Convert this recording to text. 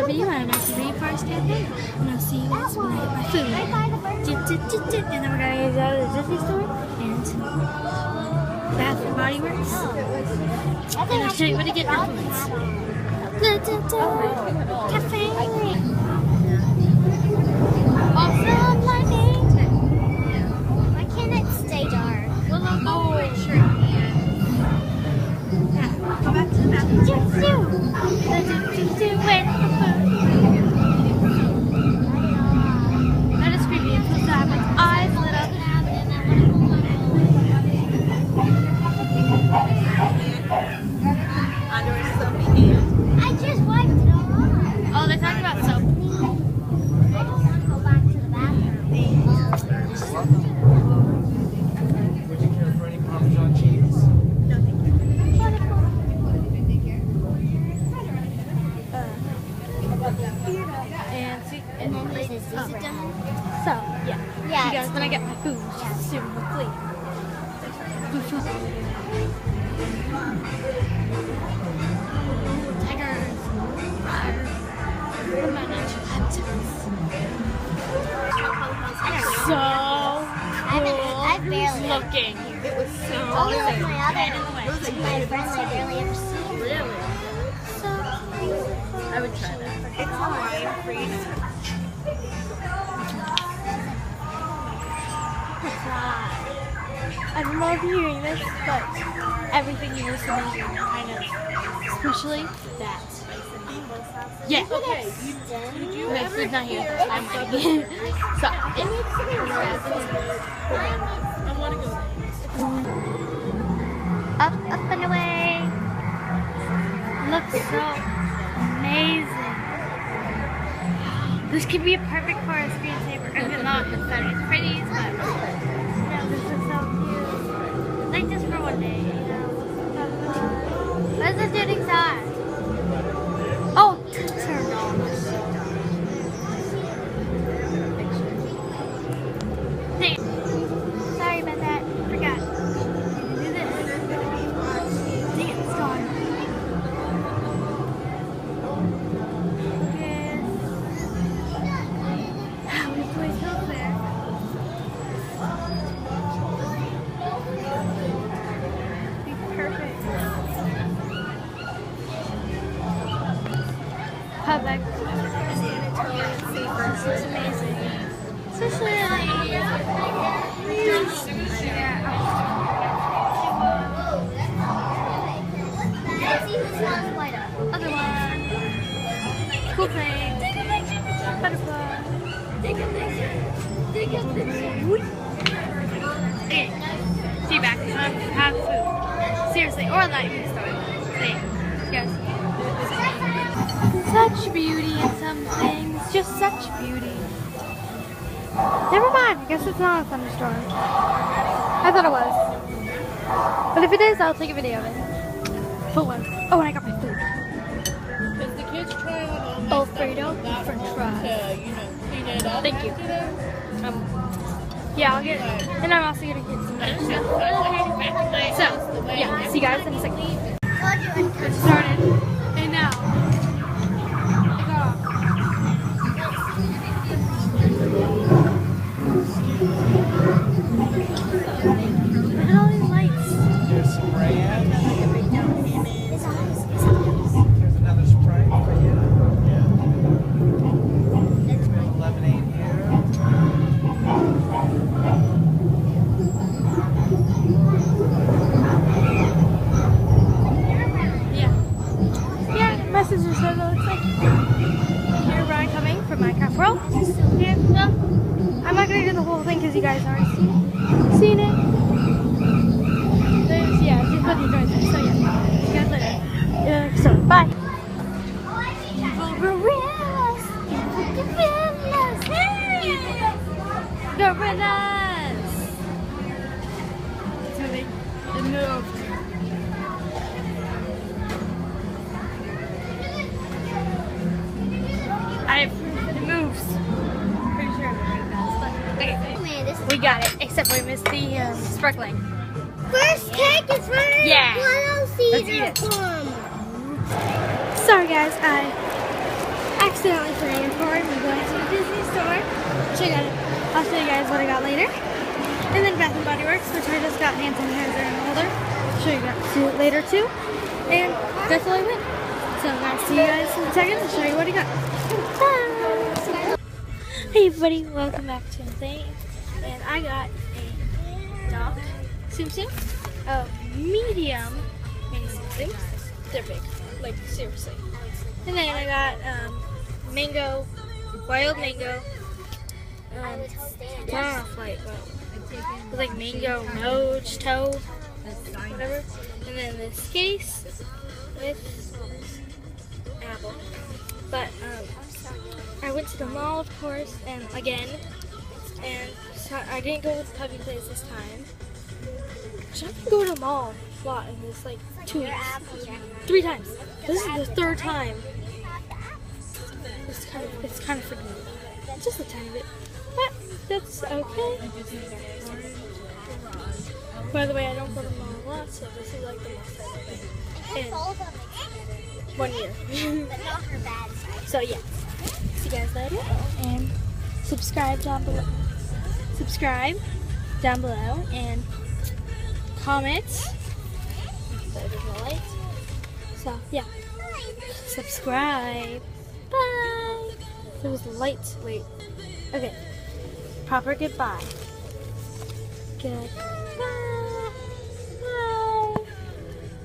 another video, and I'm actually ready for our stand day. And I'll see you guys when I get my food. And then we're gonna go to the Disney store and Bath and Body Works. And I'll show you what to get afterwards. Cafe. Awesome lighting. Why can't it stay dark? Well, I'm pretty sure it can. Yeah, go back to the bathroom. That is creepy. It's supposed to have its eyes lit up. I just wiped it all off. Oh, they're talking about soap. I just want to go back to the bathroom. Would you care for any Parmesan cheese? And then Is it done? so, yeah. Yeah. You guys, when I get my food, soon, hopefully. Tigers. What about natural habitats? So I've barely looking. It was so only with my my friends I barely ever see. Really? So I would try that. It's Hawaiian freedom. I love hearing this, but everything you listen to kind of, especially that. Yeah. Okay, You guys did not hear that. I'm waiting. So, yeah. I want to go. Up and away. Looks so amazing. This could be a perfect for a screensaver. If it's not, it's better. It's pretty, but yeah, this is so cute. Like just for one day, you know. What is this shooting star? Oh, turned on. Dang. Sorry about that. Forgot. Do this. Dang it, it's gone. Yes. How many boys up there? Be perfect. Perfect. This is amazing. Especially other one. Cool thing. Butterfly. Okay. See you back. Have food. Seriously, or light in the store. See. Yes. Such beauty in some things. Just such beauty. Never mind. I guess it's not a thunderstorm. I thought it was. But if it is, I'll take a video of it. Full one. Oh, and I got my food. Because the kids try on all my Alfredo stuff French to, fries. clean it up. Thank you. Yeah, I'll get. And I'm also gonna get some other stuff. So, yeah. See you guys in a second. It started. And now. Look at all these lights. There's some rayon. Here's another Sprite for you. Yeah. Lemonade here. Yeah. Yeah, my sister said it looks like here Ryan coming from Minecraft World. Yeah, no. I'm not gonna do the whole thing because you guys already seen it. There's, yeah, just hope you enjoyed this. So yeah, see you guys later. So bye. Gorillas! Gorillas! It's moving. It moved. It moves. Pretty sure it does, but okay. We got it, except we missed the sparkling. First cake is for Yeah. Little Let's eat Caesar it. plum. Sorry guys, I accidentally forgot to record. We're going to the Disney store. I'll show you guys what I got later. And then Bath and Body Works, which I just got hand sanitizer and holder. I'll show you guys later too. And that's all I went. So I'm going to see you guys in a second and show you what I got. Bye! Hey everybody, welcome back to the thing. And I got a dog Tsum Tsum, a medium mini Tsum Tsum. They're big, like seriously. And then I got mango, wild mango. I don't know if like it's like mango nose, toe, whatever. And then this case with apple. But I went to the mall, of course, and again, and so I didn't go with Puppy Plays this time. So I've been going to the mall a lot in this like 2 weeks, 3 times. This is the 3rd time. It's kind of freaking me, just a tiny bit, but that's okay. By the way, I don't go to the mall a lot, so this is like the most I've been in 1 year. So yeah, see you guys later, and subscribe down below. Subscribe down below and comment. So yeah, subscribe. Bye. There was lights. Wait. Okay. Proper goodbye. Goodbye.